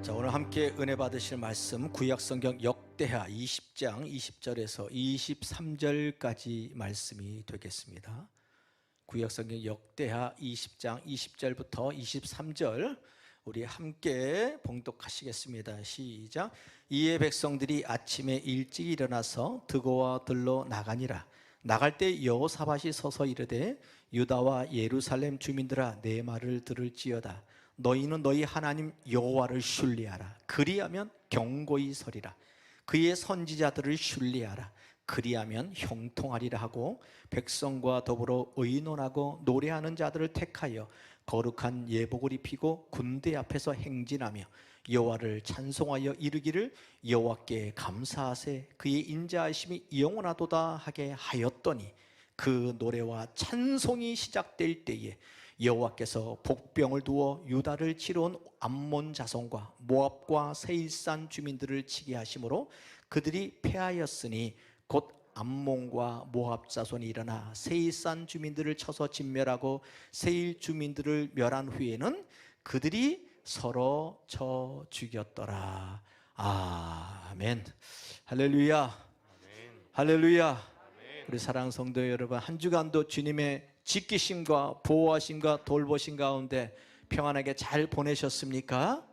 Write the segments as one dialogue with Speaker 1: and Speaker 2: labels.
Speaker 1: 자, 오늘 함께 은혜 받으실 말씀 구약성경 역대하 20장 20절에서 23절까지 말씀이 되겠습니다. 구약성경 역대하 20장 20절부터 23절 우리 함께 봉독하시겠습니다. 시작. 이에 백성들이 아침에 일찍 일어나서 드고와 들로 나가니라. 나갈 때 여호사밧이 서서 이르되 유다와 예루살렘 주민들아 내 말을 들을지어다. 너희는 너희 하나님 여호와를 신뢰하라. 그리하면 경고히 서리라. 그의 선지자들을 신뢰하라. 그리하면 형통하리라 하고 백성과 더불어 의논하고 노래하는 자들을 택하여 거룩한 예복을 입히고 군대 앞에서 행진하며 여호와를 찬송하여 이르기를 여호와께 감사하세 그의 인자하심이 영원하도다 하게 하였더니 그 노래와 찬송이 시작될 때에 여호와께서 복병을 두어 유다를 치러 온 암몬 자손과 모압과 세일산 주민들을 치게 하심으로 그들이 패하였으니 곧 암몬과 모압 자손이 일어나 세일산 주민들을 쳐서 진멸하고 세일 주민들을 멸한 후에는 그들이 서로 쳐 죽였더라. 아멘. 할렐루야. 할렐루야. 우리 사랑하는 성도 여러분, 한 주간도 주님의 지키심과 보호하심과 돌보심 가운데 평안하게 잘 보내셨습니까?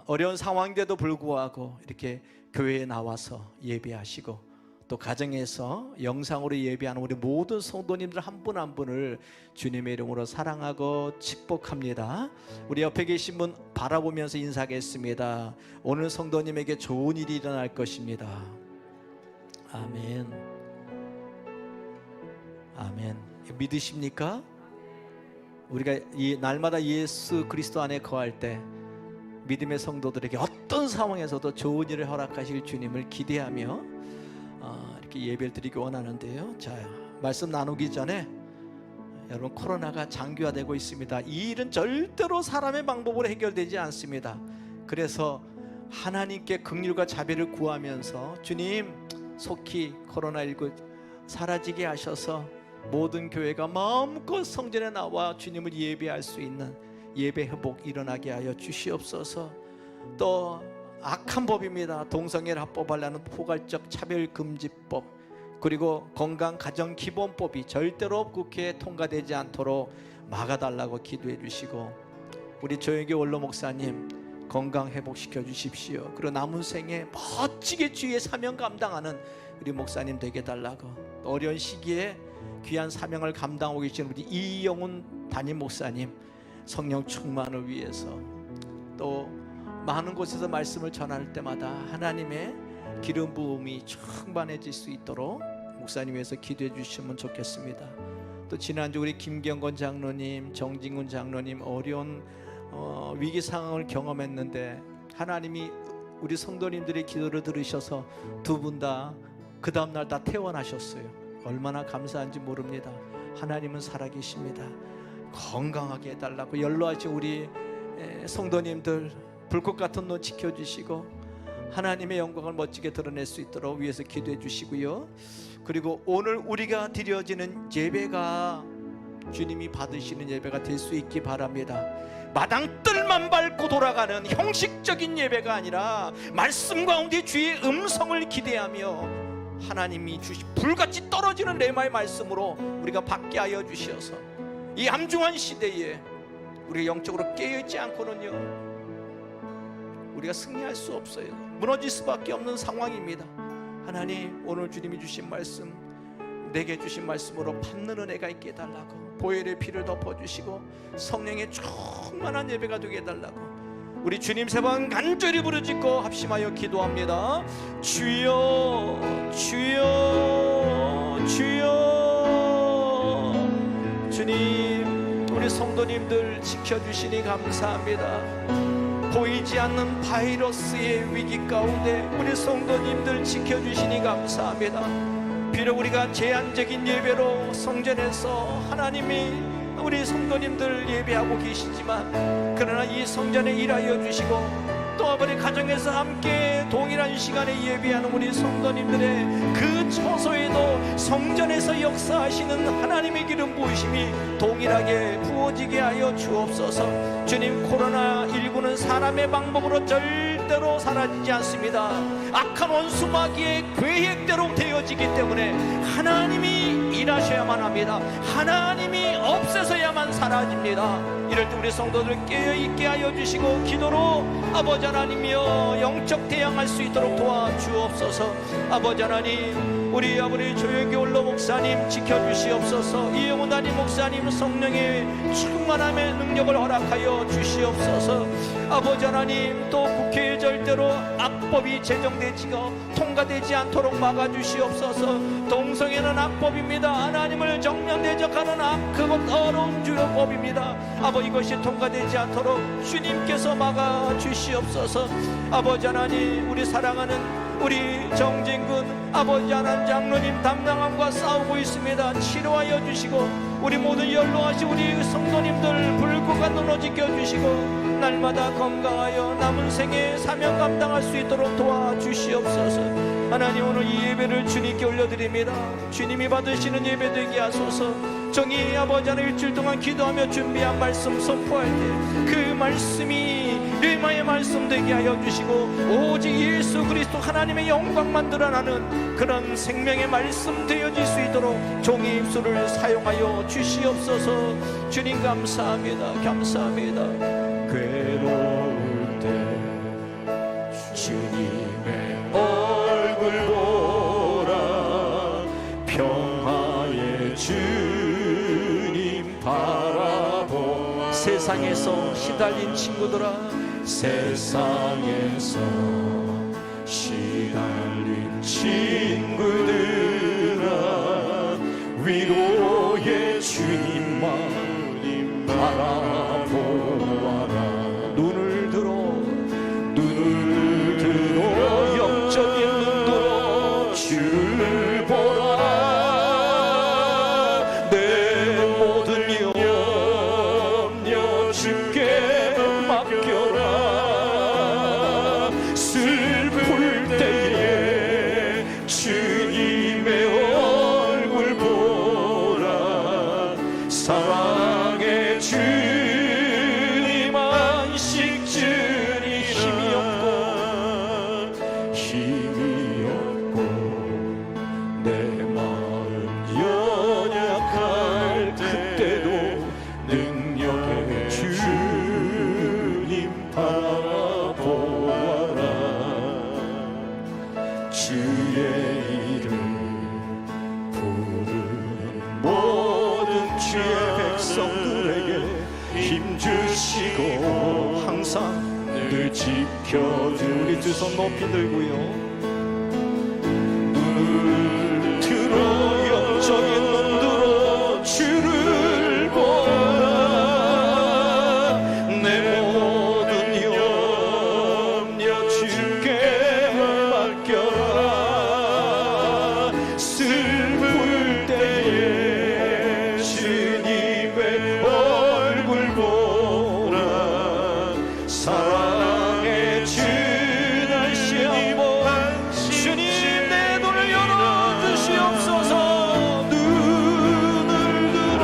Speaker 1: 어려운 상황인데도 불구하고 이렇게 교회에 나와서 예배하시고 또 가정에서 영상으로 예배하는 우리 모든 성도님들 한 분 한 분을 주님의 이름으로 사랑하고 축복합니다. 우리 옆에 계신 분 바라보면서 인사하겠습니다. 오늘 성도님에게 좋은 일이 일어날 것입니다. 아멘. 아멘. 믿으십니까? 우리가 이 날마다 예수 그리스도 안에 거할 때 믿음의 성도들에게 어떤 상황에서도 좋은 일을 허락하실 주님을 기대하며 이렇게 예배를 드리기 원하는데요. 자, 말씀 나누기 전에 여러분, 코로나가 장기화되고 있습니다. 이 일은 절대로 사람의 방법으로 해결되지 않습니다. 그래서 하나님께 긍휼과 자비를 구하면서 주님, 속히 코로나19 사라지게 하셔서 모든 교회가 마음껏 성전에 나와 주님을 예배할 수 있는 예배 회복 일어나게 하여 주시옵소서. 또 악한 법입니다. 동성애를 합법하려는 포괄적 차별금지법, 그리고 건강가정기본법이 절대로 국회에 통과되지 않도록 막아달라고 기도해 주시고, 우리 조영기 원로 목사님 건강 회복시켜 주십시오. 그리고 남은 생에 멋지게 주의 사명 감당하는 우리 목사님 되게 달라고, 어려운 시기에 귀한 사명을 감당하고 계시는 우리 이영훈 담임 목사님 성령 충만을 위해서, 또 많은 곳에서 말씀을 전할 때마다 하나님의 기름 부음이 충만해질 수 있도록 목사님 위해서 기도해 주시면 좋겠습니다. 또 지난주 우리 김경건 장로님, 정진군 장로님 어려운 위기 상황을 경험했는데 하나님이 우리 성도님들의 기도를 들으셔서 두 분 다 그 다음날 다 퇴원하셨어요. 얼마나 감사한지 모릅니다. 하나님은 살아계십니다. 건강하게 해달라고 연로하신 우리 성도님들 불꽃 같은 눈 지켜주시고 하나님의 영광을 멋지게 드러낼 수 있도록 위해서 기도해 주시고요. 그리고 오늘 우리가 드려지는 예배가 주님이 받으시는 예배가 될 수 있기 바랍니다. 마당뜰만 밟고 돌아가는 형식적인 예배가 아니라 말씀 가운데 주의 음성을 기대하며 하나님이 주신 불같이 떨어지는 레마의 말씀으로 우리가 받게 하여 주셔서 이 암중한 시대에 우리가 영적으로 깨어있지 않고는요, 우리가 승리할 수 없어요. 무너질 수밖에 없는 상황입니다. 하나님, 오늘 주님이 주신 말씀, 내게 주신 말씀으로 받는 은혜가 있게 해달라고, 보혈의 피를 덮어주시고 성령의 충만한 예배가 되게 해달라고 우리 주님 세 번 간절히 부르짖고 합심하여 기도합니다. 주여, 주여, 주여. 주님, 우리 성도님들 지켜주시니 감사합니다. 보이지 않는 바이러스의 위기 가운데 우리 성도님들 지켜주시니 감사합니다. 비록 우리가 제한적인 예배로 성전에서 하나님이 우리 성도님들 예배하고 계시지만, 그러나 이 성전에 일하여 주시고 또 아버지 가정에서 함께 동일한 시간에 예배하는 우리 성도님들의 그 처소에도 성전에서 역사하시는 하나님의 기름 부으심이 동일하게 부어지게 하여 주옵소서. 주님, 코로나19는 사람의 방법으로 절대로 사라지지 않습니다. 악한 원수 마귀의 계획대로 되어지기 때문에 하나님이 일하셔야만 합니다. 하나님이 없애서야만 사라집니다. 이럴 때 우리 성도들 깨어있게 하여 주시고 기도로 아버지 하나님이여 영적 대항할 수 있도록 도와주옵소서. 아버지 하나님, 우리 아버지 조혁이 홀로 목사님 지켜주시옵소서. 이영훈 목사님 성령의 충만함의 능력을 허락하여 주시옵소서. 아버지 하나님, 또 국회에 절대로 악법이 제정되지가 통과되지 않도록 막아주시옵소서. 동성애는 악법입니다. 하나님을 정면 대적하는 그것 어려운 주요법입니다. 아버지, 이것이 통과되지 않도록 주님께서 막아주시옵소서. 아버지 하나님, 우리 사랑하는 우리 정진군 아버지 하나님 장로님 담당함과 싸우고 있습니다. 치료하여 주시고 우리 모든 연로하신 우리 성도님들 불구가 눈어 지켜주시고 날마다 건강하여 남은 생에 사명 감당할 수 있도록 도와주시옵소서. 하나님, 오늘 이 예배를 주님께 올려드립니다. 주님이 받으시는 예배 되게 하소서. 정의 아버지 하나님, 일주일 동안 기도하며 준비한 말씀 선포할 때 그 말씀이 레마의 말씀 되게 하여 주시고 오직 예수 그리스도 하나님의 영광만 드러나는 그런 생명의 말씀 되어질 수 있도록 종의 입술을 사용하여 주시옵소서. 주님 감사합니다. 감사합니다.
Speaker 2: 괴로울 때 주님의 얼굴 보라. 평화의 주님 바라보라.
Speaker 1: 세상에서 시달린 친구들아,
Speaker 2: 세상에서 시달린 친구들아, 위로의 주님만 바라보아라.
Speaker 1: 눈을 들어
Speaker 2: 영적인 눈으로 주를 보라. 내 모든 염려 주께 맡겨라. 슬플 때에 주님의 얼굴 보라. 사랑의 주님 안식 주니 힘이 없고 내 마음 연약할 그때도 능력의 주님 바라보아라. 주의 이름 부르는 모든 주의 백성들에게 힘주시고 항상 늘 지켜주리.
Speaker 1: 우리 두 손 높이 들고요.
Speaker 2: 눈을 들어 영적인 눈으로 주를 보라. 내 모든 염려 주께 맡겨라. 슬플 때에 주님의 얼굴 보라. 사랑의 주 날씨 한번 주님 내 눈을 열어주시옵소서. 눈을 들어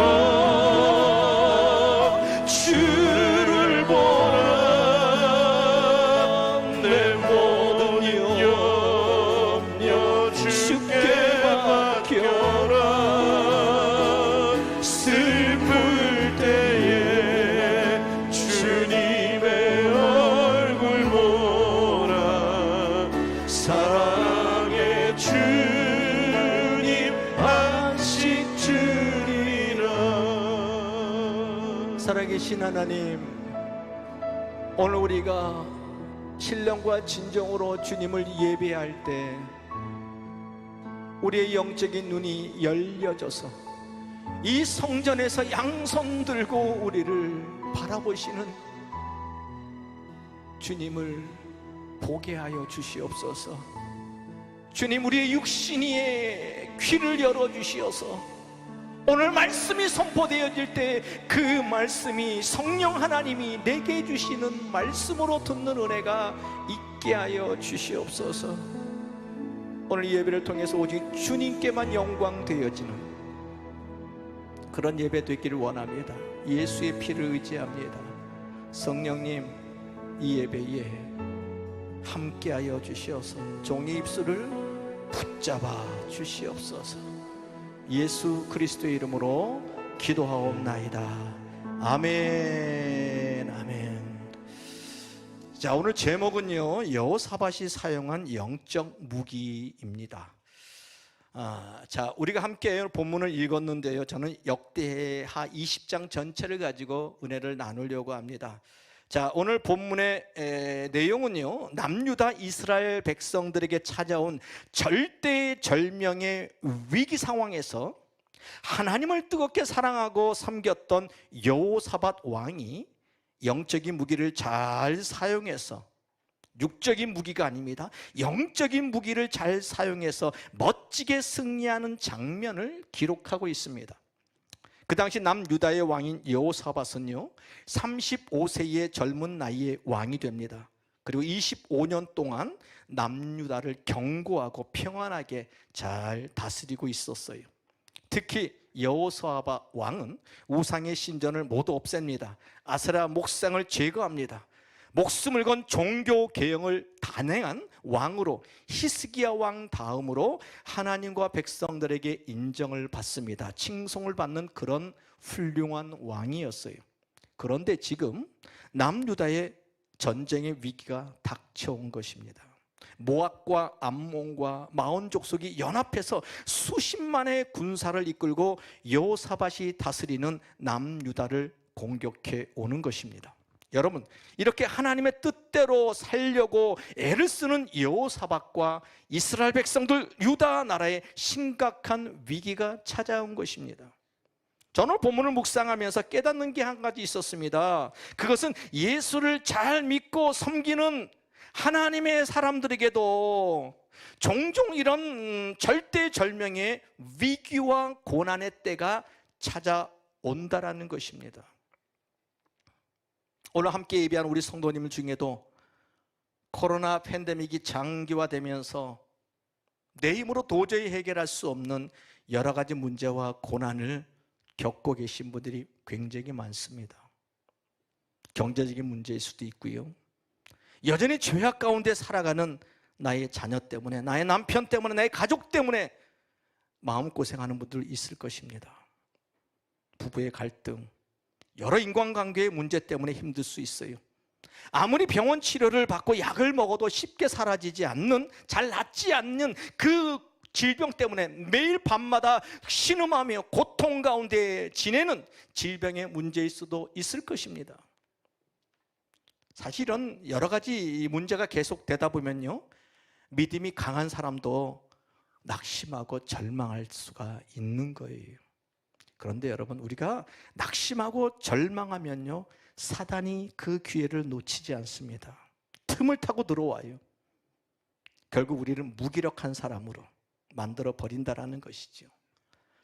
Speaker 2: 주를 보라. 내 모든 염려 주께 맡겨라. 슬플 때에 주님의 얼굴 보라. 사랑의 주님 안식 주리라.
Speaker 1: 살아계신 하나님, 오늘 우리가 신령과 진정으로 주님을 예배할 때 우리의 영적인 눈이 열려져서 이 성전에서 양손 들고 우리를 바라보시는 주님을 보게 하여 주시옵소서. 주님, 우리의 육신의 귀를 열어주시어서 오늘 말씀이 선포되어질 때 그 말씀이 성령 하나님이 내게 주시는 말씀으로 듣는 은혜가 있게 하여 주시옵소서. 오늘 이 예배를 통해서 오직 주님께만 영광 되어지는 그런 예배 되기를 원합니다. 예수의 피를 의지합니다. 성령님, 이 예배에 함께하여 주시어서 종의 입술을 붙잡아 주시옵소서. 예수 그리스도의 이름으로 기도하옵나이다. 아멘. 아멘. 자, 오늘 제목은요, 여호사밧이 사용한 영적 무기입니다. 자, 우리가 함께 본문을 읽었는데요, 저는 역대하 20장 전체를 가지고 은혜를 나누려고 합니다. 자, 오늘 본문의 내용은요, 남유다 이스라엘 백성들에게 찾아온 절대절명의 위기 상황에서 하나님을 뜨겁게 사랑하고 섬겼던 여호사밧 왕이 영적인 무기를 잘 사용해서, 육적인 무기가 아닙니다, 영적인 무기를 잘 사용해서 멋지게 승리하는 장면을 기록하고 있습니다. 그 당시 남유다의 왕인 여호사밧은요 35세의 젊은 나이에 왕이 됩니다. 그리고 25년 동안 남유다를 견고하고 평안하게 잘 다스리고 있었어요. 특히 여호사밧 왕은 우상의 신전을 모두 없앱니다. 아세라 목상을 제거합니다. 목숨을 건 종교 개혁을 단행한 왕으로 히스기야 왕 다음으로 하나님과 백성들에게 인정을 받습니다. 칭송을 받는 그런 훌륭한 왕이었어요. 그런데 지금 남유다의 전쟁의 위기가 닥쳐온 것입니다. 모압과 암몬과 마온 족속이 연합해서 수십만의 군사를 이끌고 여호사밧이 다스리는 남유다를 공격해 오는 것입니다. 여러분, 이렇게 하나님의 뜻대로 살려고 애를 쓰는 여호사밧과 이스라엘 백성들, 유다 나라에 심각한 위기가 찾아온 것입니다. 저는 본문을 묵상하면서 깨닫는 게 한 가지 있었습니다. 그것은 예수를 잘 믿고 섬기는 하나님의 사람들에게도 종종 이런 절대절명의 위기와 고난의 때가 찾아온다라는 것입니다. 오늘 함께 예배한 우리 성도님 중에도 코로나 팬데믹이 장기화되면서 내 힘으로 도저히 해결할 수 없는 여러 가지 문제와 고난을 겪고 계신 분들이 굉장히 많습니다. 경제적인 문제일 수도 있고요, 여전히 죄악 가운데 살아가는 나의 자녀 때문에, 나의 남편 때문에, 나의 가족 때문에 마음고생하는 분들 있을 것입니다. 부부의 갈등, 여러 인간관계의 문제 때문에 힘들 수 있어요. 아무리 병원 치료를 받고 약을 먹어도 쉽게 사라지지 않는, 잘 낫지 않는 그 질병 때문에 매일 밤마다 신음하며 고통 가운데 지내는 질병의 문제일 수도 있을 것입니다. 사실은 여러 가지 문제가 계속되다 보면요, 믿음이 강한 사람도 낙심하고 절망할 수가 있는 거예요. 그런데 여러분, 우리가 낙심하고 절망하면요, 사단이 그 기회를 놓치지 않습니다. 틈을 타고 들어와요. 결국 우리를 무기력한 사람으로 만들어 버린다라는 것이죠.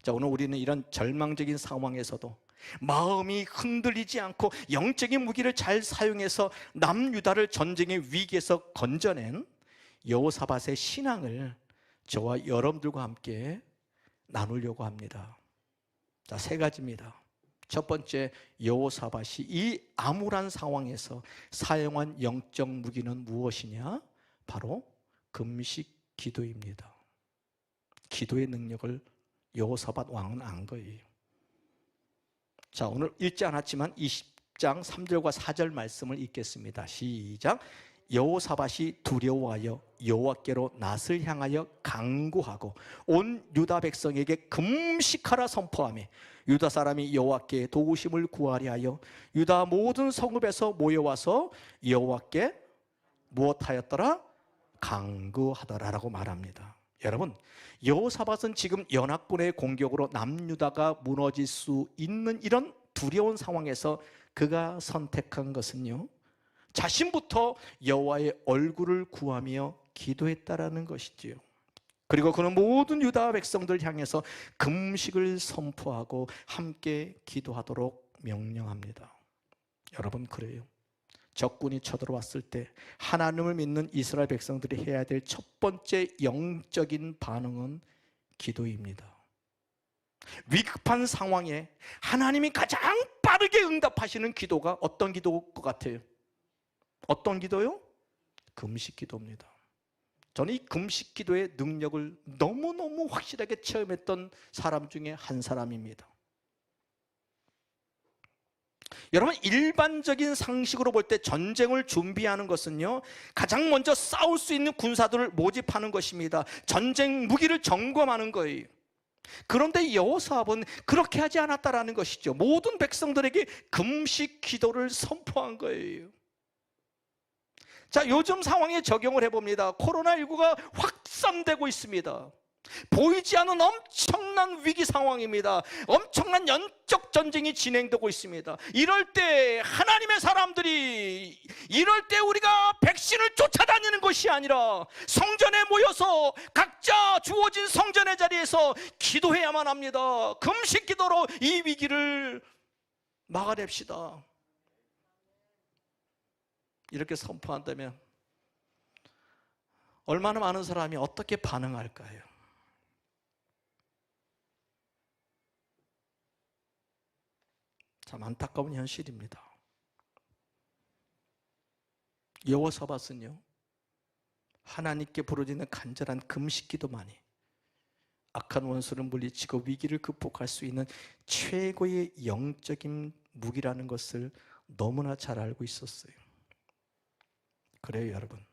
Speaker 1: 자, 오늘 우리는 이런 절망적인 상황에서도 마음이 흔들리지 않고 영적인 무기를 잘 사용해서 남유다를 전쟁의 위기에서 건져낸 여호사밧의 신앙을 저와 여러분들과 함께 나누려고 합니다. 자, 세 가지입니다. 첫 번째, 여호사밧이 이 암울한 상황에서 사용한 영적 무기는 무엇이냐? 바로 금식 기도입니다. 기도의 능력을 여호사밧 왕은 안 거예요. 자, 오늘 읽지 않았지만 20장 3절과 4절 말씀을 읽겠습니다. 시작. 여호사밧이 두려워하여 여호와께로 낯을 향하여 간구하고 온 유다 백성에게 금식하라 선포하며 유다 사람이 여호와께 도우심을 구하려 하여 유다 모든 성읍에서 모여와서 여호와께 무엇하였더라? 간구하더라라고 말합니다. 여러분, 여호사밧은 지금 연합군의 공격으로 남유다가 무너질 수 있는 이런 두려운 상황에서 그가 선택한 것은요, 자신부터 여호와의 얼굴을 구하며 기도했다라는 것이지요. 그리고 그는 모든 유다 백성들 향해서 금식을 선포하고 함께 기도하도록 명령합니다. 여러분, 그래요. 적군이 쳐들어왔을 때 하나님을 믿는 이스라엘 백성들이 해야 될 첫 번째 영적인 반응은 기도입니다. 위급한 상황에 하나님이 가장 빠르게 응답하시는 기도가 어떤 기도일 것 같아요? 어떤 기도요? 금식 기도입니다. 저는 이 금식 기도의 능력을 너무너무 확실하게 체험했던 사람 중에 한 사람입니다. 여러분, 일반적인 상식으로 볼 때 전쟁을 준비하는 것은요, 가장 먼저 싸울 수 있는 군사들을 모집하는 것입니다. 전쟁 무기를 점검하는 거예요. 그런데 여호사압은 그렇게 하지 않았다라는 것이죠. 모든 백성들에게 금식 기도를 선포한 거예요. 자, 요즘 상황에 적용을 해봅니다. 코로나19가 확산되고 있습니다. 보이지 않는 엄청난 위기 상황입니다. 엄청난 영적 전쟁이 진행되고 있습니다. 이럴 때 하나님의 사람들이, 이럴 때 우리가 백신을 쫓아다니는 것이 아니라 성전에 모여서 각자 주어진 성전의 자리에서 기도해야만 합니다. 금식 기도로 이 위기를 막아냅시다. 이렇게 선포한다면 얼마나 많은 사람이 어떻게 반응할까요? 참 안타까운 현실입니다. 여호사밧은요, 하나님께 부르짖는 간절한 금식 기도만이 악한 원수를 물리치고 위기를 극복할 수 있는 최고의 영적인 무기라는 것을 너무나 잘 알고 있었어요. 그래요, 여러분.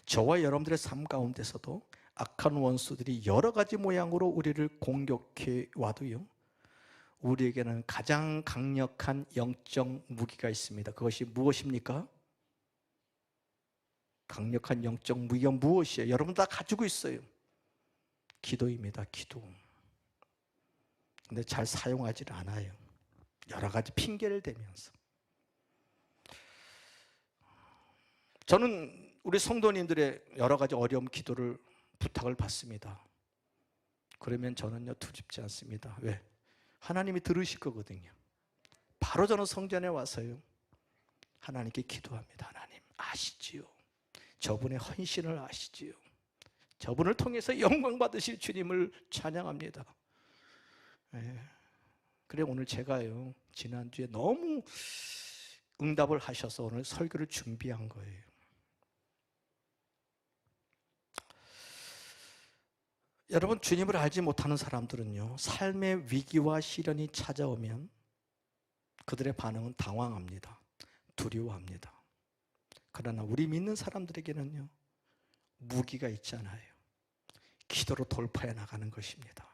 Speaker 1: 저와 여러분들의 삶 가운데서도 악한 원수들이 여러 가지 모양으로 우리를 공격해 와도요, 우리에게는 가장 강력한 영적 무기가 있습니다. 그것이 무엇입니까? 강력한 영적 무기가 무엇이에요? 여러분 다 가지고 있어요. 기도입니다. 기도. 근데 잘 사용하지를 않아요. 여러 가지 핑계를 대면서. 저는 우리 성도님들의 여러 가지 어려움 기도를 부탁을 받습니다. 그러면 저는요, 두렵지 않습니다. 왜? 하나님이 들으실 거거든요. 바로 저는 성전에 와서요, 하나님께 기도합니다. 하나님 아시지요? 저분의 헌신을 아시지요? 저분을 통해서 영광 받으실 주님을 찬양합니다. 그래, 오늘 제가요, 지난주에 너무 응답을 하셔서 오늘 설교를 준비한 거예요. 여러분, 주님을 알지 못하는 사람들은요, 삶의 위기와 시련이 찾아오면 그들의 반응은 당황합니다. 두려워합니다. 그러나 우리 믿는 사람들에게는요, 무기가 있잖아요. 기도로 돌파해 나가는 것입니다.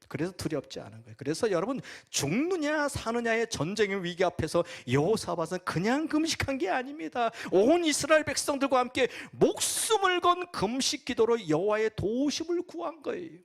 Speaker 1: 그래서 두렵지 않은 거예요. 그래서 여러분, 죽느냐 사느냐의 전쟁의 위기 앞에서 여호사밧은 그냥 금식한 게 아닙니다. 온 이스라엘 백성들과 함께 목숨을 건 금식 기도로 여호와의 도우심을 구한 거예요.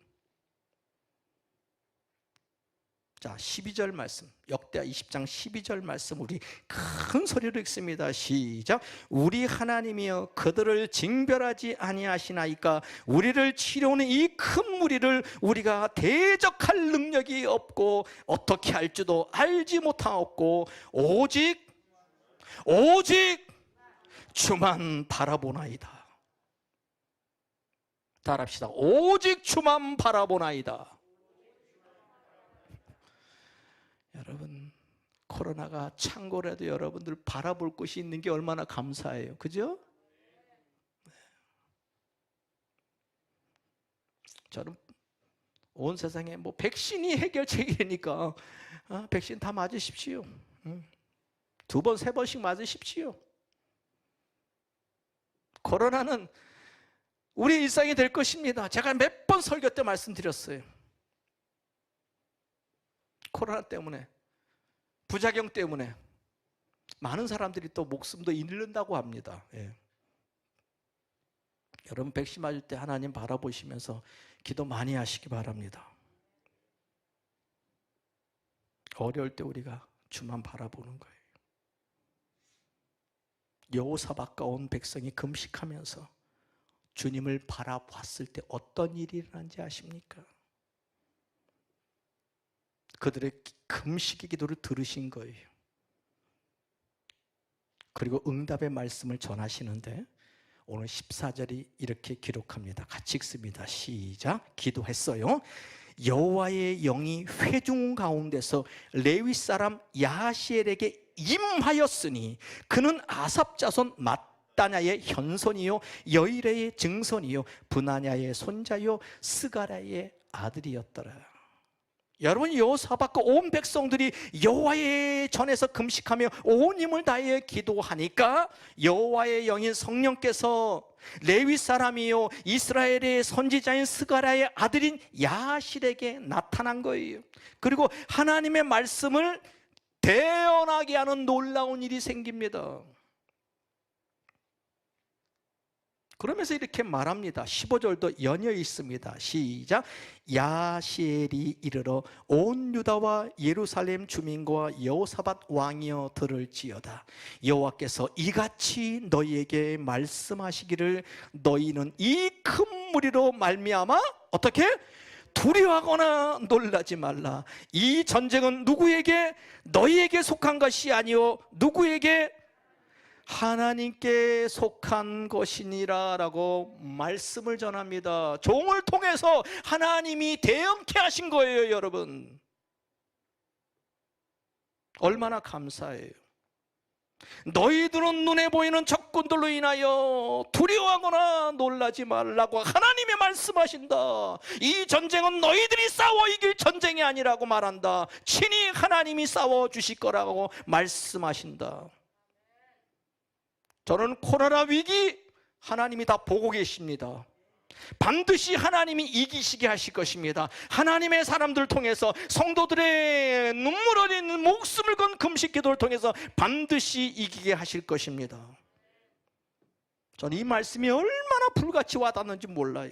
Speaker 1: 자, 12절 말씀, 역대하 20장 12절 말씀 우리 큰 소리로 읽습니다. 시작. 우리 하나님이여 그들을 징별하지 아니하시나이까. 우리를 치려오는 이 큰 무리를 우리가 대적할 능력이 없고 어떻게 할지도 알지 못하옵고 오직 주만 바라보나이다. 따라합시다. 오직 주만 바라보나이다. 여러분, 코로나가 창고라도 여러분들 바라볼 곳이 있는 게 얼마나 감사해요. 그죠? 저는 온 세상에 뭐 백신이 해결책이니까 백신 다 맞으십시오. 2번, 3번씩 맞으십시오. 코로나는 우리 일상이 될 것입니다. 제가 몇 번 설교 때 말씀드렸어요. 코로나 때문에, 부작용 때문에 많은 사람들이 또 목숨도 잃는다고 합니다. 예. 여러분, 백신 맞을 때 하나님 바라보시면서 기도 많이 하시기 바랍니다. 어려울 때 우리가 주만 바라보는 거예요. 여호사밧과 온 백성이 금식하면서 주님을 바라봤을 때 어떤 일이 일어난지 아십니까? 그들의 금식의 기도를 들으신 거예요. 그리고 응답의 말씀을 전하시는데 오늘 14절이 이렇게 기록합니다. 같이 읽습니다. 시작. 기도했어요. 여호와의 영이 회중 가운데서 레위 사람 야시엘에게 임하였으니 그는 아삽 자손 마따냐의 현손이요 여이레의 증손이요 브나냐의 손자요 스가랴의 아들이었더라. 여러분, 여호사밧과 온 백성들이 여호와의 전에서 금식하며 온 힘을 다해 기도하니까 여호와의 영인 성령께서 레위 사람이요 이스라엘의 선지자인 스가랴의 아들인 야실에게 나타난 거예요. 그리고 하나님의 말씀을 대언하게 하는 놀라운 일이 생깁니다. 그러면서 이렇게 말합니다. 15절도 연이어 있습니다. 시작. 야시엘이 이르러 온 유다와 예루살렘 주민과 여호사밧 왕이여 들을지어다. 여호와께서 이같이 너희에게 말씀하시기를 너희는 이 큰 무리로 말미암아 어떻게? 두려워하거나 놀라지 말라. 이 전쟁은 누구에게? 너희에게 속한 것이 아니요 누구에게? 하나님께 속한 것이니라 라고 말씀을 전합니다. 종을 통해서 하나님이 대응케 하신 거예요. 여러분, 얼마나 감사해요. 너희들은 눈에 보이는 적군들로 인하여 두려워하거나 놀라지 말라고 하나님이 말씀하신다. 이 전쟁은 너희들이 싸워 이길 전쟁이 아니라고 말한다. 친히 하나님이 싸워 주실 거라고 말씀하신다. 저는 코로나 위기 하나님이 다 보고 계십니다. 반드시 하나님이 이기시게 하실 것입니다. 하나님의 사람들 통해서 성도들의 눈물 어린 목숨을 건 금식 기도를 통해서 반드시 이기게 하실 것입니다. 저는 이 말씀이 얼마나 불같이 와닿는지 몰라요.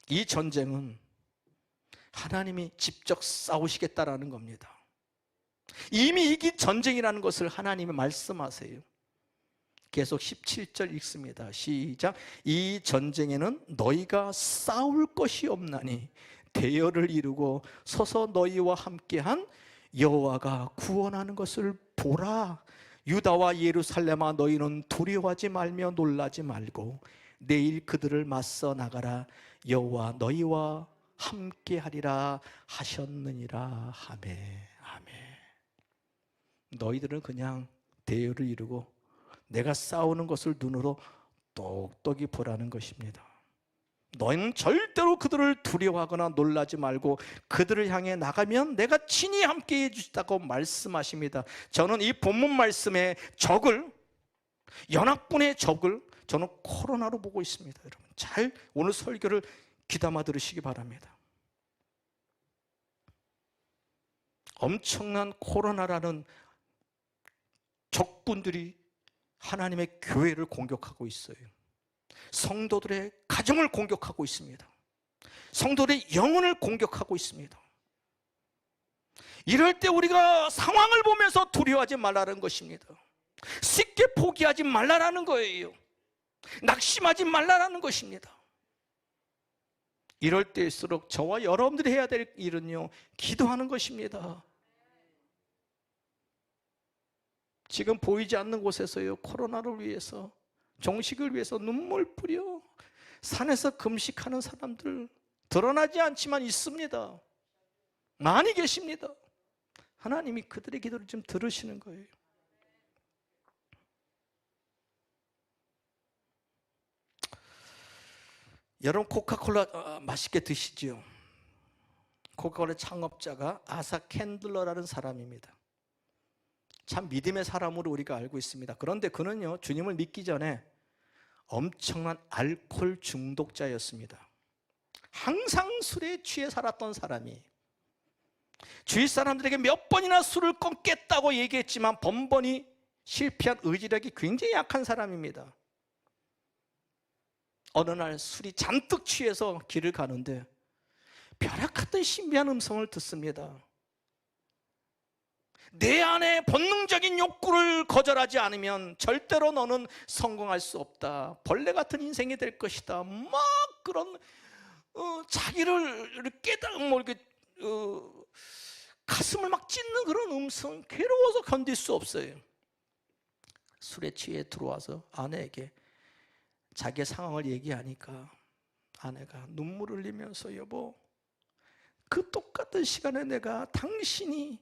Speaker 1: 이 전쟁은 하나님이 직접 싸우시겠다라는 겁니다. 이미 이긴 전쟁이라는 것을 하나님이 말씀하세요. 계속 17절 읽습니다. 시작. 이 전쟁에는 너희가 싸울 것이 없나니 대열을 이루고 서서 너희와 함께한 여호와가 구원하는 것을 보라. 유다와 예루살렘아 너희는 두려워하지 말며 놀라지 말고 내일 그들을 맞서 나가라. 여호와 너희와 함께하리라 하셨느니라. 아멘. 아멘. 너희들은 그냥 대열을 이루고 내가 싸우는 것을 눈으로 똑똑히 보라는 것입니다. 너희는 절대로 그들을 두려워하거나 놀라지 말고 그들을 향해 나가면 내가 친히 함께 해주시다고 말씀하십니다. 저는 이 본문 말씀의 적을, 연합군의 적을 저는 코로나로 보고 있습니다. 여러분, 잘 오늘 설교를 귀담아 들으시기 바랍니다. 엄청난 코로나라는 적군들이 하나님의 교회를 공격하고 있어요. 성도들의 가정을 공격하고 있습니다. 성도들의 영혼을 공격하고 있습니다. 이럴 때 우리가 상황을 보면서 두려워하지 말라는 것입니다. 쉽게 포기하지 말라는 거예요. 낙심하지 말라는 것입니다. 이럴 때일수록 저와 여러분들이 해야 될 일은요, 기도하는 것입니다. 지금 보이지 않는 곳에서요, 코로나를 위해서, 종식을 위해서 눈물 뿌려 산에서 금식하는 사람들 드러나지 않지만 있습니다. 많이 계십니다. 하나님이 그들의 기도를 좀 들으시는 거예요. 여러분, 코카콜라 맛있게 드시지요? 코카콜라 창업자가 아사 캔들러라는 사람입니다. 참 믿음의 사람으로 우리가 알고 있습니다. 그런데 그는요, 주님을 믿기 전에 엄청난 알코올 중독자였습니다. 항상 술에 취해 살았던 사람이, 주위 사람들에게 몇 번이나 술을 끊겠다고 얘기했지만 번번이 실패한 의지력이 굉장히 약한 사람입니다. 어느 날 술이 잔뜩 취해서 길을 가는데 벼락같은 신비한 음성을 듣습니다. 내 안에 본능적인 욕구를 거절하지 않으면 절대로 너는 성공할 수 없다. 벌레 같은 인생이 될 것이다. 막 그런 자기를 이렇게 가슴을 막 찢는 그런 음성, 괴로워서 견딜 수 없어요. 술에 취해 들어와서 아내에게 자기의 상황을 얘기하니까 아내가 눈물을 흘리면서 여보, 그 똑같은 시간에 내가 당신이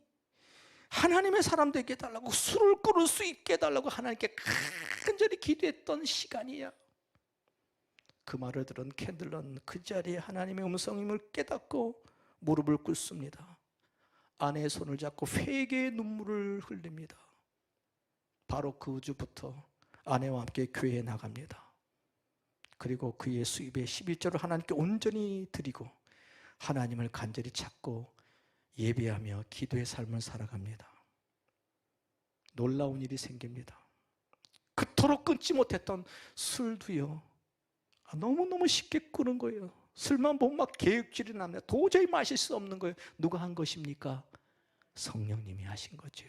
Speaker 1: 하나님의 사람 되게 해달라고, 술을 끊을 수 있게 해달라고 하나님께 간절히 기도했던 시간이야. 그 말을 들은 캔들런 그 자리에 하나님의 음성임을 깨닫고 무릎을 꿇습니다. 아내의 손을 잡고 회개의 눈물을 흘립니다. 바로 그 주부터 아내와 함께 교회에 나갑니다. 그리고 그의 수입의 11조를 하나님께 온전히 드리고 하나님을 간절히 찾고 예배하며 기도의 삶을 살아갑니다. 놀라운 일이 생깁니다. 그토록 끊지 못했던 술도요, 너무너무 쉽게 끊은 거예요. 술만 보면 막 계획질이 납니다. 도저히 마실 수 없는 거예요. 누가 한 것입니까? 성령님이 하신 거죠.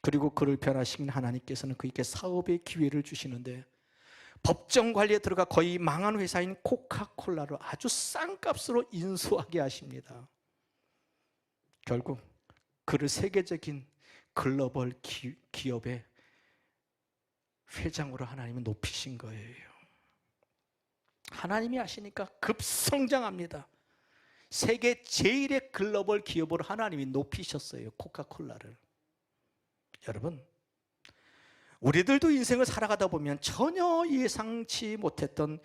Speaker 1: 그리고 그를 변화시킨 하나님께서는 그에게 사업의 기회를 주시는데 법정 관리에 들어가 거의 망한 회사인 코카콜라를 아주 싼 값으로 인수하게 하십니다. 결국 그를 세계적인 글로벌 기업의 회장으로 하나님은 높이신 거예요. 하나님이 하시니까 급성장합니다. 세계 제일의 글로벌 기업으로 하나님이 높이셨어요, 코카콜라를. 여러분, 우리들도 인생을 살아가다 보면 전혀 예상치 못했던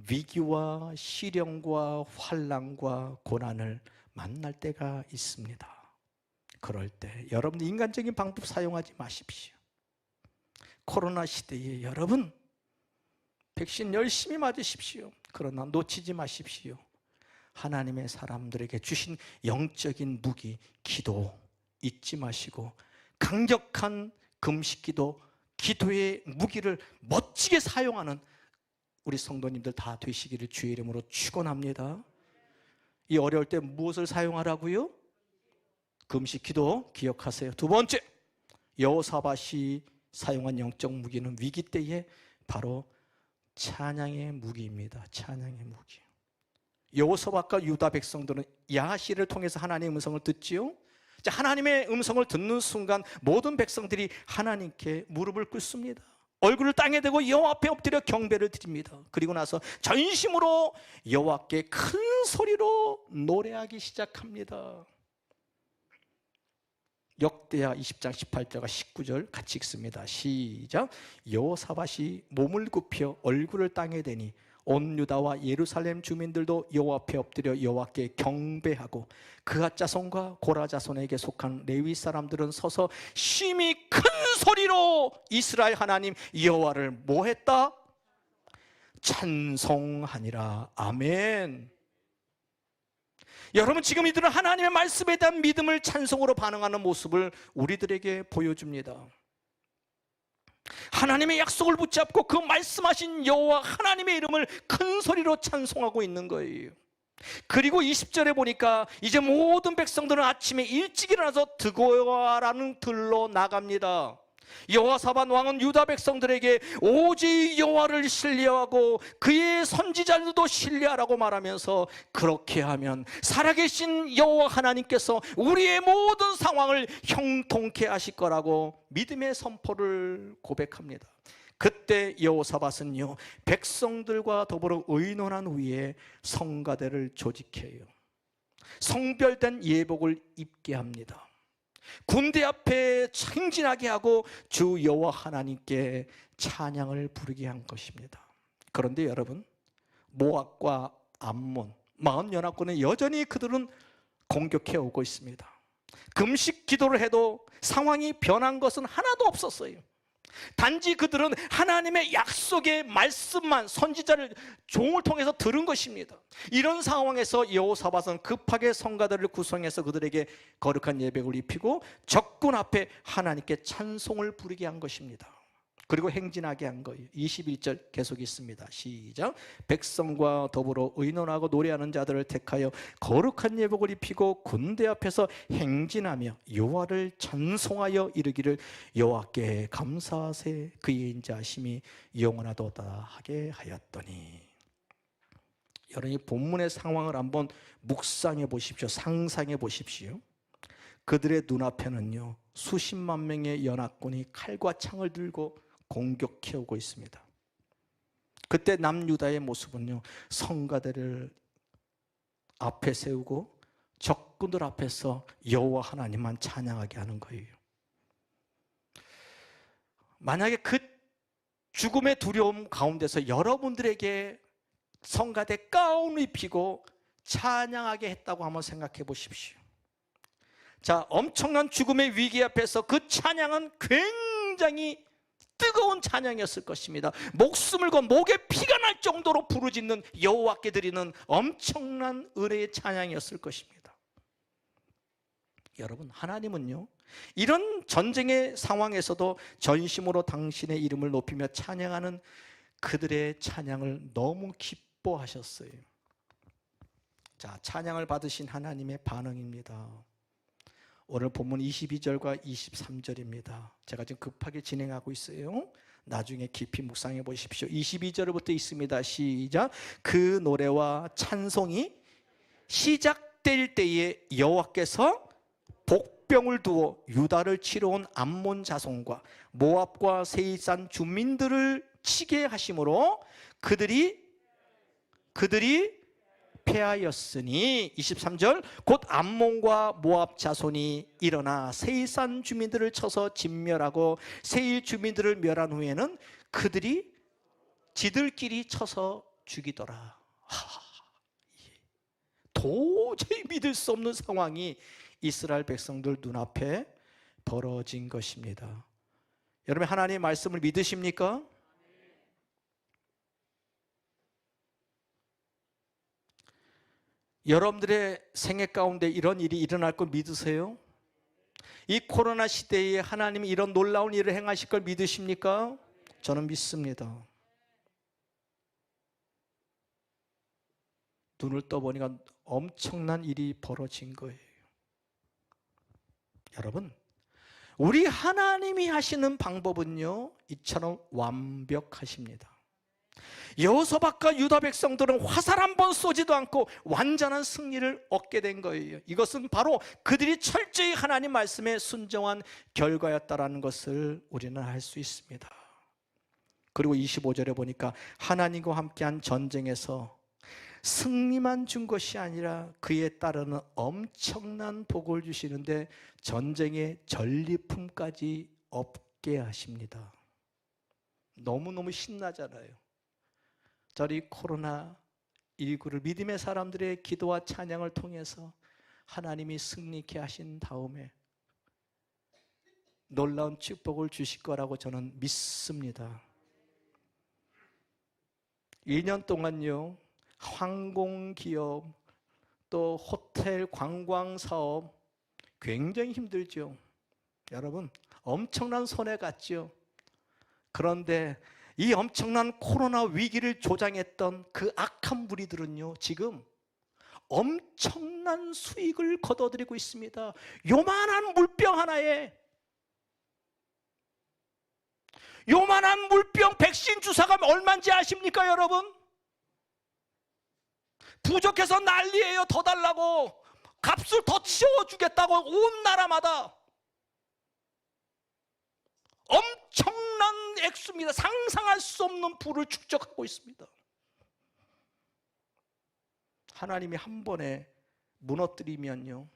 Speaker 1: 위기와 시련과 환난과 고난을 만날 때가 있습니다. 그럴 때 여러분 인간적인 방법 사용하지 마십시오. 코로나 시대에 여러분 백신 열심히 맞으십시오. 그러나 놓치지 마십시오. 하나님의 사람들에게 주신 영적인 무기 기도 잊지 마시고 강력한 금식기도, 기도의 무기를 멋지게 사용하는 우리 성도님들 다 되시기를 주의 이름으로 축원합니다. 이 어려울 때 무엇을 사용하라고요? 금식기도 기억하세요. 두 번째, 여호사밧이 사용한 영적 무기는 위기 때에 바로 찬양의 무기입니다. 찬양의 무기. 여호사밧과 유다 백성들은 야하시를 통해서 하나님의 음성을 듣지요. 하나님의 음성을 듣는 순간 모든 백성들이 하나님께 무릎을 꿇습니다. 얼굴을 땅에 대고 여호와 앞에 엎드려 경배를 드립니다. 그리고 나서 전심으로 여호와께 큰 소리로 노래하기 시작합니다. 역대하 20장 18절과 19절 같이 읽습니다. 시작. 여호사밧이 몸을 굽혀 얼굴을 땅에 대니 온 유다와 예루살렘 주민들도 여호와 앞에 엎드려 여호와께 경배하고 그앗 자손과 고라 자손에게 속한 레위 사람들은 서서 심히 큰 소리로 이스라엘 하나님 여호와를 뭐했다? 찬송하니라. 아멘. 여러분, 지금 이들은 하나님의 말씀에 대한 믿음을 찬송으로 반응하는 모습을 우리들에게 보여줍니다. 하나님의 약속을 붙잡고 그 말씀하신 여호와 하나님의 이름을 큰 소리로 찬송하고 있는 거예요. 그리고 20절에 보니까 이제 모든 백성들은 아침에 일찍 일어나서 드고아라는 들로 나갑니다. 여호사밧 왕은 유다 백성들에게 오직 여호와를 신뢰하고 그의 선지자들도 신뢰하라고 말하면서 그렇게 하면 살아계신 여호와 하나님께서 우리의 모든 상황을 형통케 하실 거라고 믿음의 선포를 고백합니다. 그때 여호사밧은요 백성들과 더불어 의논한 후에 성가대를 조직해요. 성별된 예복을 입게 합니다. 군대 앞에 행진하게 하고 주 여호와 하나님께 찬양을 부르게 한 것입니다. 그런데 여러분, 모압과 암몬 40연합군은 여전히 그들은 공격해 오고 있습니다. 금식 기도를 해도 상황이 변한 것은 하나도 없었어요. 단지 그들은 하나님의 약속의 말씀만 선지자를 종을 통해서 들은 것입니다. 이런 상황에서 여호사밧은 급하게 성가대를 구성해서 그들에게 거룩한 예배를 입히고 적군 앞에 하나님께 찬송을 부르게 한 것입니다. 그리고 행진하게 한 거예요. 21절 계속 있습니다. 시작. 백성과 더불어 의논하고 노래하는 자들을 택하여 거룩한 예복을 입히고 군대 앞에서 행진하며 여호와를 찬송하여 이르기를 여호와께 감사하세 그의 인자하심이 영원하도다 하게 하였더니. 여러분, 이 본문의 상황을 한번 묵상해 보십시오. 상상해 보십시오. 그들의 눈앞에는요 수십만 명의 연합군이 칼과 창을 들고 공격해 오고 있습니다. 그때 남유다의 모습은요 성가대를 앞에 세우고 적군들 앞에서 여호와 하나님만 찬양하게 하는 거예요. 만약에 그 죽음의 두려움 가운데서 여러분들에게 성가대 가운을 입히고 찬양하게 했다고 한번 생각해 보십시오. 자, 엄청난 죽음의 위기 앞에서 그 찬양은 굉장히 뜨거운 찬양이었을 것입니다. 목숨을 건 목에 피가 날 정도로 부르짖는 여호와께 드리는 엄청난 은혜의 찬양이었을 것입니다. 여러분, 하나님은요 이런 전쟁의 상황에서도 전심으로 당신의 이름을 높이며 찬양하는 그들의 찬양을 너무 기뻐하셨어요. 자, 찬양을 받으신 하나님의 반응입니다. 오늘 본문 22절과 23절입니다. 제가 지금 급하게 진행하고 있어요. 나중에 깊이 묵상해 보십시오. 22절부터 있습니다. 시작. 그 노래와 찬송이 시작될 때에 여호와께서 복병을 두어 유다를 치러 온 암몬 자손과 모압과 세일산 주민들을 치게 하심으로 그들이 패하였으니 23절 곧 암몬과 모압 자손이 일어나 세일산 주민들을 쳐서 진멸하고 세일 주민들을 멸한 후에는 그들이 지들끼리 쳐서 죽이더라. 도저히 믿을 수 없는 상황이 이스라엘 백성들 눈앞에 벌어진 것입니다. 여러분, 하나님의 말씀을 믿으십니까? 여러분들의 생애 가운데 이런 일이 일어날 걸 믿으세요? 이 코로나 시대에 하나님이 이런 놀라운 일을 행하실 걸 믿으십니까? 저는 믿습니다. 눈을 떠보니까 엄청난 일이 벌어진 거예요. 여러분, 우리 하나님이 하시는 방법은요 이처럼 완벽하십니다. 여호사밧과 유다 백성들은 화살 한 번 쏘지도 않고 완전한 승리를 얻게 된 거예요. 이것은 바로 그들이 철저히 하나님 말씀에 순종한 결과였다라는 것을 우리는 알 수 있습니다. 그리고 25절에 보니까 하나님과 함께한 전쟁에서 승리만 준 것이 아니라 그에 따르는 엄청난 복을 주시는데 전쟁의 전리품까지 얻게 하십니다. 너무너무 신나잖아요. 저리 코로나19를 믿음의 사람들의 기도와 찬양을 통해서 하나님이 승리케 하신 다음에 놀라운 축복을 주실 거라고 저는 믿습니다. 2년 동안요 항공기업 또 호텔 관광사업 굉장히 힘들죠. 여러분, 엄청난 손해 갔죠. 그런데 이 엄청난 코로나 위기를 조장했던 그 악한 무리들은요 지금 엄청난 수익을 거둬들이고 있습니다. 요만한 물병 하나에 요만한 물병 백신 주사가 얼마인지 아십니까 여러분? 부족해서 난리예요. 더 달라고 값을 더 치워주겠다고 온 나라마다 엄청난 액수입니다. 상상할 수 없는 부를 축적하고 있습니다. 하나님이 한 번에 무너뜨리면요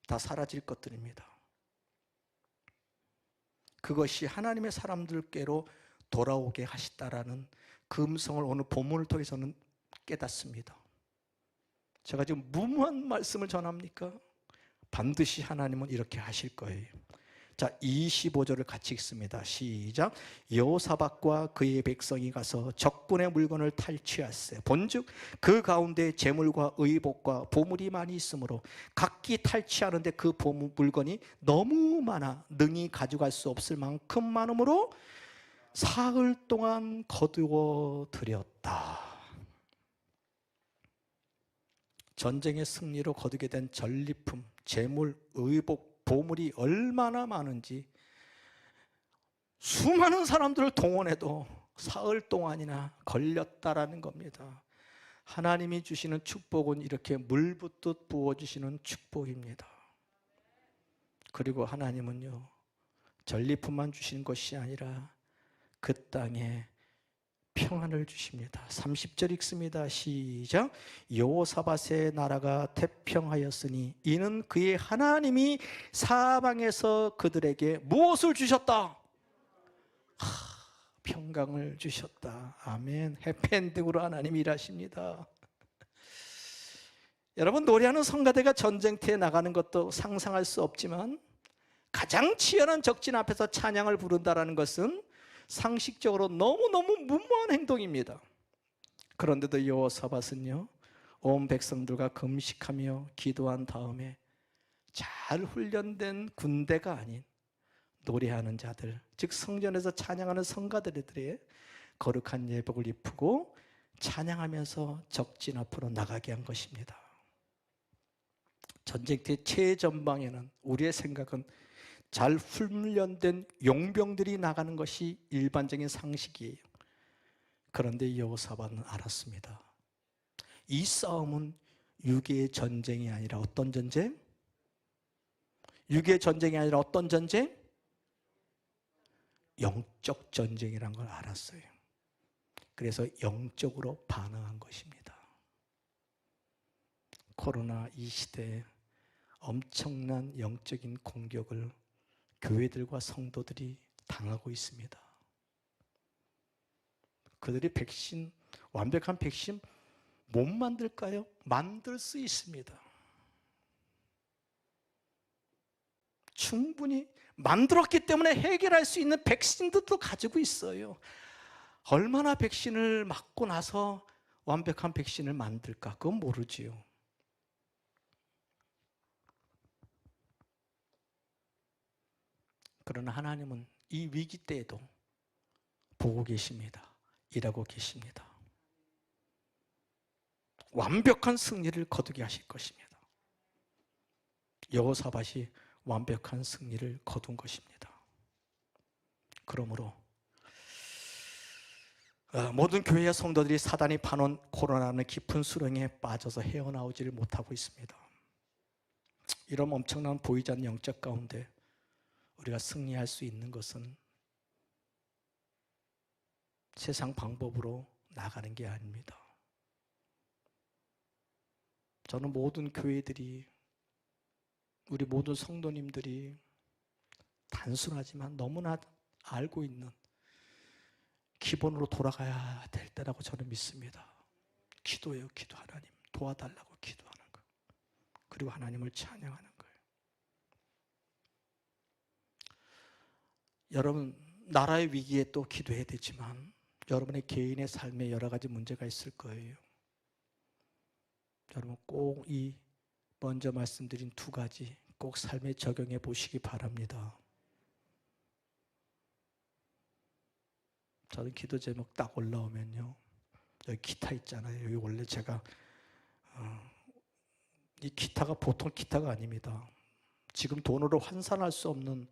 Speaker 1: 다 사라질 것들입니다. 그것이 하나님의 사람들께로 돌아오게 하시다라는 그 음성을 오늘 본문을 통해서는 깨닫습니다. 제가 지금 무모한 말씀을 전합니까? 반드시 하나님은 이렇게 하실 거예요. 자, 25절을 같이 읽습니다. 시작. 여호사밧과 그의 백성이 가서 적군의 물건을 탈취하세. 본즉 그 가운데 재물과 의복과 보물이 많이 있으므로 각기 탈취하는데 그 물건이 너무 많아 능히 가져갈 수 없을 만큼 많으므로 사흘 동안 거두어 들였다. 전쟁의 승리로 거두게 된 전리품, 재물, 의복, 보물이 얼마나 많은지 수많은 사람들을 동원해도 사흘 동안이나 걸렸다라는 겁니다. 하나님이 주시는 축복은 이렇게 물 붓듯 부어주시는 축복입니다. 그리고 하나님은요, 전리품만 주시는 것이 아니라 그 땅에 평안을 주십니다. 30절 읽습니다. 시작. 여호사밧의 나라가 태평하였으니 이는 그의 하나님이 사방에서 그들에게 무엇을 주셨다? 평강을 주셨다. 아멘. 해피엔딩으로 하나님이 일하십니다. 여러분, 노래하는 성가대가 전쟁터에 나가는 것도 상상할 수 없지만 가장 치열한 적진 앞에서 찬양을 부른다는 것은 상식적으로 너무너무 무모한 행동입니다. 그런데도 여호사밧은요, 온 백성들과 금식하며 기도한 다음에 잘 훈련된 군대가 아닌 노래하는 자들, 즉 성전에서 찬양하는 성가들의 거룩한 예복을 입히고 찬양하면서 적진 앞으로 나가게 한 것입니다. 전쟁터의 최전방에는 우리의 생각은 잘 훈련된 용병들이 나가는 것이 일반적인 상식이에요. 그런데 여호사밧은 알았습니다. 이 싸움은 육의 전쟁이 아니라 어떤 전쟁? 육의 전쟁이 아니라 어떤 전쟁? 영적 전쟁이라는 걸 알았어요. 그래서 영적으로 반응한 것입니다. 코로나 이 시대에 엄청난 영적인 공격을 교회들과 성도들이 당하고 있습니다. 그들이 완벽한 백신 못 만들까요? 만들 수 있습니다. 충분히 만들었기 때문에 해결할 수 있는 백신들도 가지고 있어요. 얼마나 백신을 맞고 나서 완벽한 백신을 만들까? 그건 모르지요. 그러나 하나님은 이 위기 때에도 보고 계십니다. 일하고 계십니다. 완벽한 승리를 거두게 하실 것입니다. 여호사밧이 완벽한 승리를 거둔 것입니다. 그러므로 모든 교회의 성도들이 사단이 파놓은 코로나라는 깊은 수렁에 빠져서 헤어나오지를 못하고 있습니다. 이런 엄청난 보이지 않는 영적 가운데 우리가 승리할 수 있는 것은 세상 방법으로 나가는 게 아닙니다. 저는 모든 교회들이, 우리 모든 성도님들이 단순하지만 너무나 알고 있는 기본으로 돌아가야 될 때라고 저는 믿습니다. 기도예요. 기도. 하나님 도와달라고 기도하는 것, 그리고 하나님을 찬양하는 거예요. 여러분, 나라의 위기에 또 기도해야 되지만 여러분의 개인의 삶에 여러 가지 문제가 있을 거예요. 여러분 꼭 이 먼저 말씀드린 두 가지 꼭 삶에 적용해 보시기 바랍니다. 저는 기도 제목 딱 올라오면요, 여기 기타 있잖아요. 여기 원래 제가 이 기타가 보통 기타가 아닙니다. 지금 돈으로 환산할 수 없는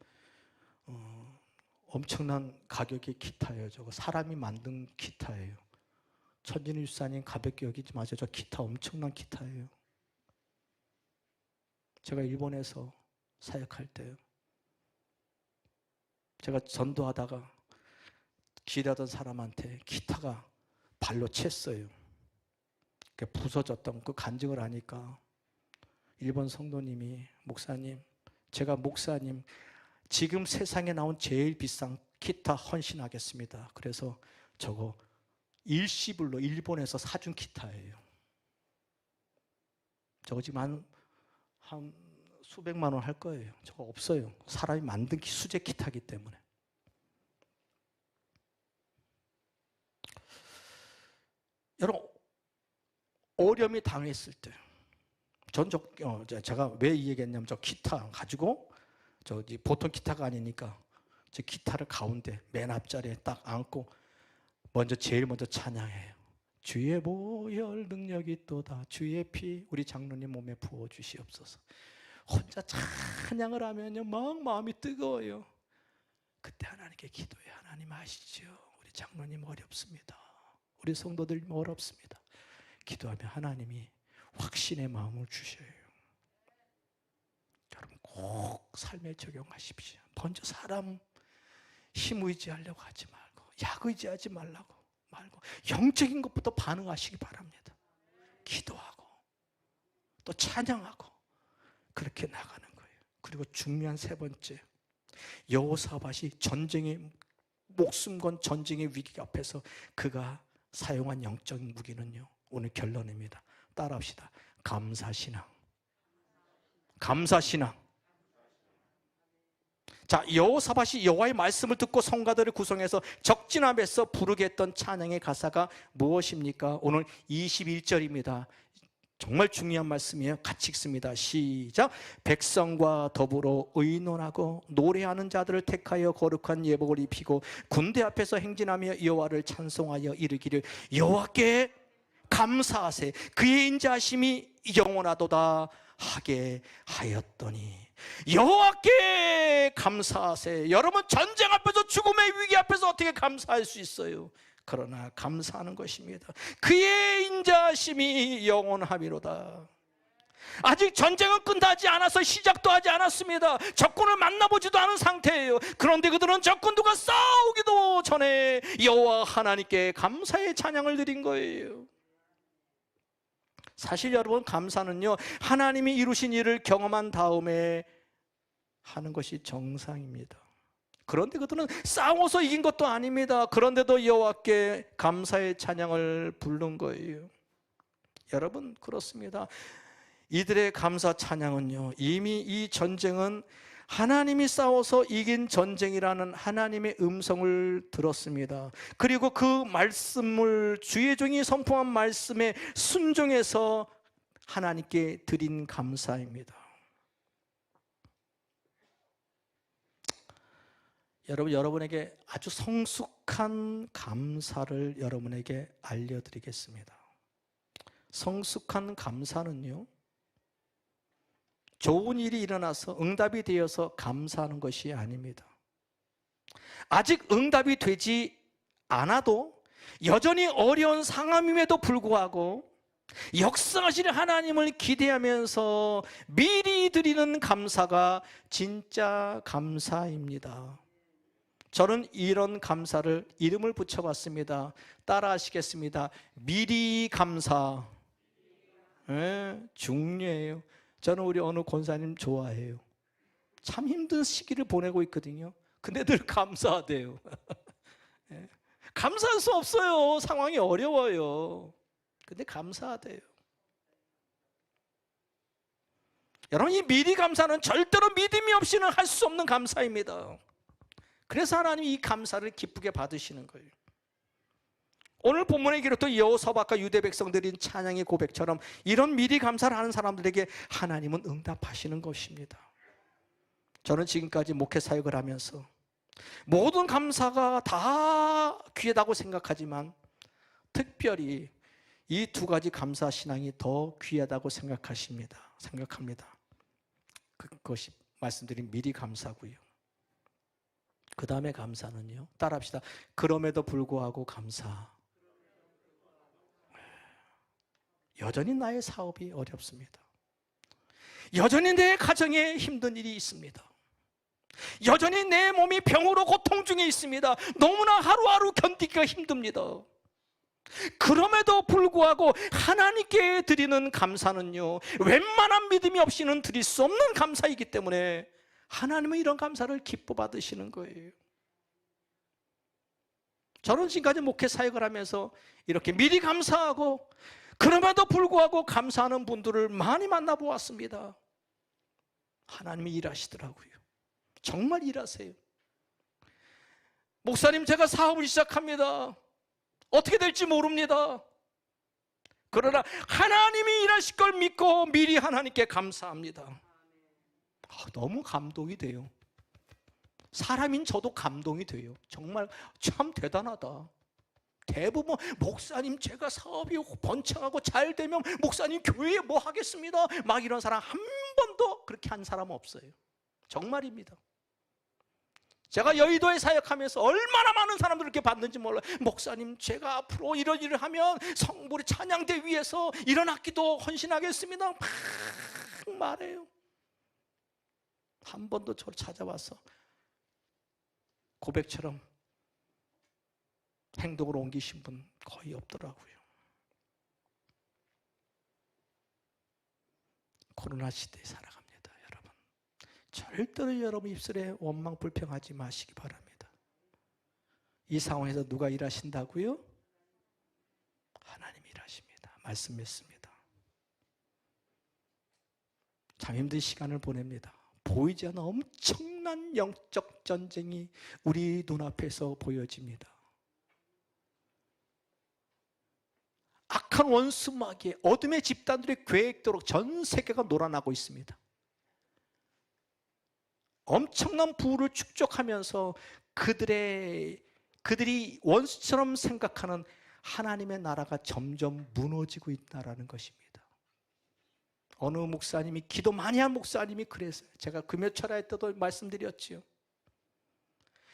Speaker 1: 엄청난 가격의 기타예요. 저거 사람이 만든 기타예요. 천진우 유사님 가볍게 여기지 마세요. 저 기타 엄청난 기타예요. 제가 일본에서 사역할 때요, 제가 전도하다가 길하던 사람한테 기타가 발로 챘어요. 부서졌던 그 간증을 하니까 일본 성도님이, 목사님, 제가 목사님 지금 세상에 나온 제일 비싼 기타 헌신하겠습니다. 그래서 저거 일시불로 일본에서 사준 기타예요. 저거 지금 한 수백만 원 할 거예요. 저거 없어요. 사람이 만든 수제 기타이기 때문에. 여러분, 어려움이 당했을 때, 제가 왜 이 얘기했냐면, 저 기타 가지고, 보통 기타가 아니니까 저 기타를 가운데 맨 앞자리에 딱 앉고 제일 먼저 찬양해요. 주의 보혈 능력이 있도다. 주의 피 우리 장로님 몸에 부어 주시옵소서. 혼자 찬양을 하면요 막 마음이 뜨거워요. 그때 하나님께 기도해. 하나님 아시죠? 우리 장로님 어렵습니다. 우리 성도들 어렵습니다. 기도하면 하나님이 확신의 마음을 주셔요. 여러분 꼭 삶에 적용하십시오. 먼저 사람 힘 의지하려고 하지 말고, 약 의지하지 말고 영적인 것부터 반응하시기 바랍니다. 기도하고 또 찬양하고 그렇게 나가는 거예요. 그리고 중요한 세 번째, 여호사밧이 전쟁의 목숨 건 전쟁의 위기 앞에서 그가 사용한 영적인 무기는요, 오늘 결론입니다. 따라합시다. 감사신앙. 감사신앙. 자, 여호사밧이 여호와의 말씀을 듣고 성가들을 구성해서 적진함에서 부르게 했던 찬양의 가사가 무엇입니까? 오늘 21절입니다. 정말 중요한 말씀이에요. 같이 읽습니다. 시작. 백성과 더불어 의논하고 노래하는 자들을 택하여 거룩한 예복을 입히고 군대 앞에서 행진하며 여호와를 찬송하여 이르기를 여호와께 감사하세 그의 인자하심이 영원하도다 하게 하였더니. 여호와께 감사하세. 여러분 전쟁 앞에서 죽음의 위기 앞에서 어떻게 감사할 수 있어요? 그러나 감사하는 것입니다. 그의 인자하심이 영원하미로다. 아직 전쟁은 끝나지 않아서 시작도 하지 않았습니다. 적군을 만나보지도 않은 상태예요. 그런데 그들은 적군들과 싸우기도 전에 여호와 하나님께 감사의 찬양을 드린 거예요. 사실 여러분 감사는요 하나님이 이루신 일을 경험한 다음에 하는 것이 정상입니다. 그런데 그들은 싸워서 이긴 것도 아닙니다. 그런데도 여호와께 감사의 찬양을 부른 거예요. 여러분 그렇습니다. 이들의 감사 찬양은요 이미 이 전쟁은 하나님이 싸워서 이긴 전쟁이라는 하나님의 음성을 들었습니다. 그리고 그 말씀을 주의 종이 선포한 말씀에 순종해서 하나님께 드린 감사입니다. 여러분에게 아주 성숙한 감사를 여러분에게 알려드리겠습니다. 성숙한 감사는요 좋은 일이 일어나서 응답이 되어서 감사하는 것이 아닙니다. 아직 응답이 되지 않아도 여전히 어려운 상황임에도 불구하고 역사하실 하나님을 기대하면서 미리 드리는 감사가 진짜 감사입니다. 저는 이런 감사를 이름을 붙여봤습니다. 따라 하시겠습니다. 미리 감사. 중요해요. 저는 우리 어느 권사님 좋아해요. 참 힘든 시기를 보내고 있거든요. 근데 늘 감사하대요. 감사할 수 없어요. 상황이 어려워요. 근데 감사하대요. 여러분 이 미리 감사는 절대로 믿음이 없이는 할 수 없는 감사입니다. 그래서 하나님이 이 감사를 기쁘게 받으시는 거예요. 오늘 본문의 기록도 여호사밧과 유대 백성들인 찬양의 고백처럼 이런 미리 감사를 하는 사람들에게 하나님은 응답하시는 것입니다. 저는 지금까지 목회 사역을 하면서 모든 감사가 다 귀하다고 생각하지만 특별히 이 두 가지 감사 신앙이 더 귀하다고 생각합니다. 그것이 말씀드린 미리 감사고요. 그 다음에 감사는요 따라합시다. 그럼에도 불구하고 감사. 여전히 나의 사업이 어렵습니다. 여전히 내 가정에 힘든 일이 있습니다. 여전히 내 몸이 병으로 고통 중에 있습니다. 너무나 하루하루 견디기가 힘듭니다. 그럼에도 불구하고 하나님께 드리는 감사는요 웬만한 믿음이 없이는 드릴 수 없는 감사이기 때문에 하나님은 이런 감사를 기뻐 받으시는 거예요. 저는 지금까지 목회 사역을 하면서 이렇게 미리 감사하고 그럼에도 불구하고 감사하는 분들을 많이 만나보았습니다. 하나님이 일하시더라고요. 정말 일하세요. 목사님 제가 사업을 시작합니다. 어떻게 될지 모릅니다. 그러나 하나님이 일하실 걸 믿고 미리 하나님께 감사합니다. 너무 감동이 돼요. 사람인 저도 감동이 돼요. 정말 참 대단하다. 대부분 목사님 제가 사업이 번창하고 잘 되면 목사님 교회에 뭐 하겠습니다 막 이런 사람 한 번도 그렇게 한 사람 없어요. 정말입니다. 제가 여의도에 사역하면서 얼마나 많은 사람들 이렇게 받는지 몰라요. 목사님 제가 앞으로 이런 일을 하면 성부리 찬양대 위에서 이런 악기도 헌신하겠습니다 막 말해요. 한 번도 저를 찾아와서 고백처럼 행동으로 옮기신 분 거의 없더라고요. 코로나 시대에 살아갑니다. 여러분, 절대로 여러분 입술에 원망 불평하지 마시기 바랍니다. 이 상황에서 누가 일하신다고요? 하나님이 일하십니다. 말씀 믿습니다. 참 힘든 시간을 보냅니다. 보이지 않는 엄청난 영적 전쟁이 우리 눈앞에서 보여집니다. 악한 원수 마귀의 어둠의 집단들의 계획대로 전 세계가 놀아나고 있습니다. 엄청난 부를 축적하면서 그들이 원수처럼 생각하는 하나님의 나라가 점점 무너지고 있다는 것입니다. 어느 목사님이, 기도 많이 한 목사님이 그랬어요. 제가 금요철야회 때도 말씀드렸지요.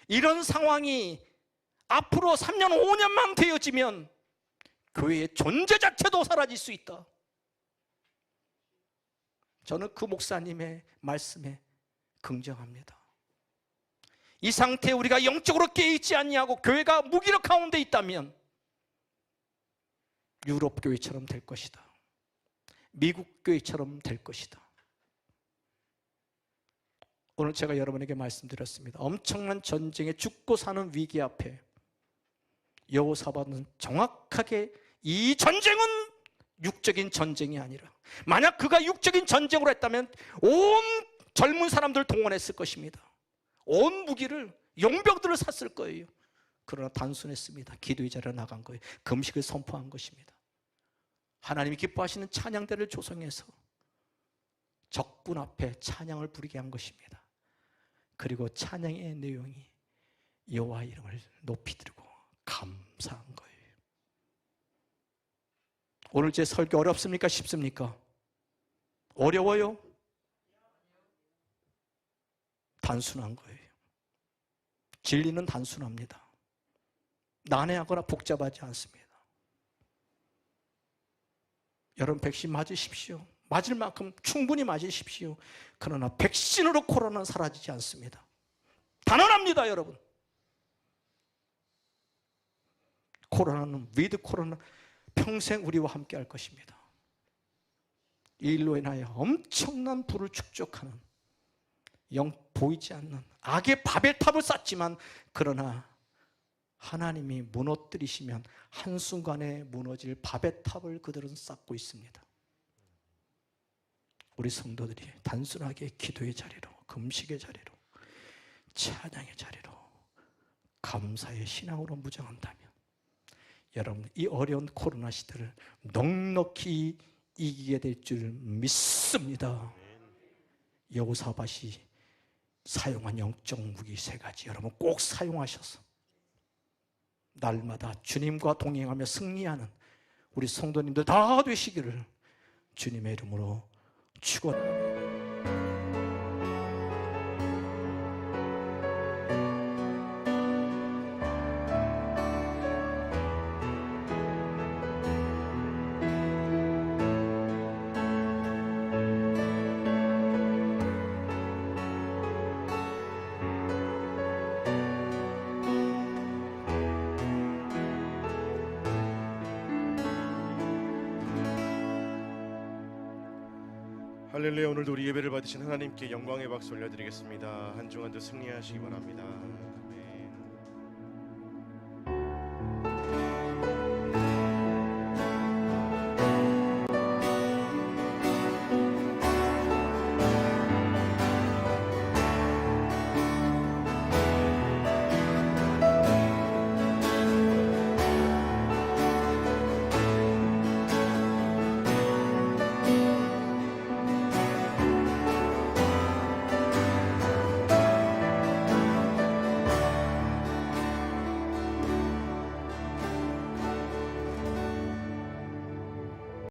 Speaker 1: 이런 상황이 앞으로 3년 5년만 되어지면 교회의 존재 자체도 사라질 수 있다. 저는 그 목사님의 말씀에 긍정합니다. 이 상태에 우리가 영적으로 깨어있지 않냐고 교회가 무기력 가운데 있다면 유럽 교회처럼 될 것이다. 미국 교회처럼 될 것이다. 오늘 제가 여러분에게 말씀드렸습니다. 엄청난 전쟁에 죽고 사는 위기 앞에 여호사밧은 정확하게 이 전쟁은 육적인 전쟁이 아니라, 만약 그가 육적인 전쟁으로 했다면 온 젊은 사람들을 동원했을 것입니다. 온 무기를, 용병들을 샀을 거예요. 그러나 단순했습니다. 기도의 자리로 나간 거예요. 금식을 선포한 것입니다. 하나님이 기뻐하시는 찬양대를 조성해서 적군 앞에 찬양을 부르게 한 것입니다. 그리고 찬양의 내용이 여호와 이름을 높이 들고 감사한 거예요. 오늘 제 설교 어렵습니까? 쉽습니까? 어려워요? 단순한 거예요. 진리는 단순합니다. 난해하거나 복잡하지 않습니다. 여러분 백신 맞으십시오. 맞을 만큼 충분히 맞으십시오. 그러나 백신으로 코로나는 사라지지 않습니다. 단언합니다, 여러분. 코로나는, 위드 코로나 평생 우리와 함께 할 것입니다. 이 일로 인하여 엄청난 불을 축적하는, 보이지 않는 악의 바벨탑을 쌓지만, 그러나 하나님이 무너뜨리시면 한순간에 무너질 바벨탑을 그들은 쌓고 있습니다. 우리 성도들이 단순하게 기도의 자리로, 금식의 자리로, 찬양의 자리로, 감사의 신앙으로 무장한다면 여러분 이 어려운 코로나 시대를 넉넉히 이기게 될 줄 믿습니다. 여호사밧이 사용한 영적 무기 3가지 여러분 꼭 사용하셔서 날마다 주님과 동행하며 승리하는 우리 성도님들 다 되시기를 주님의 이름으로 축원합니다.
Speaker 2: 할렐루야. 오늘도 우리 예배를 받으신 하나님께 영광의 박수 올려드리겠습니다. 한 주간도 승리하시기 바랍니다.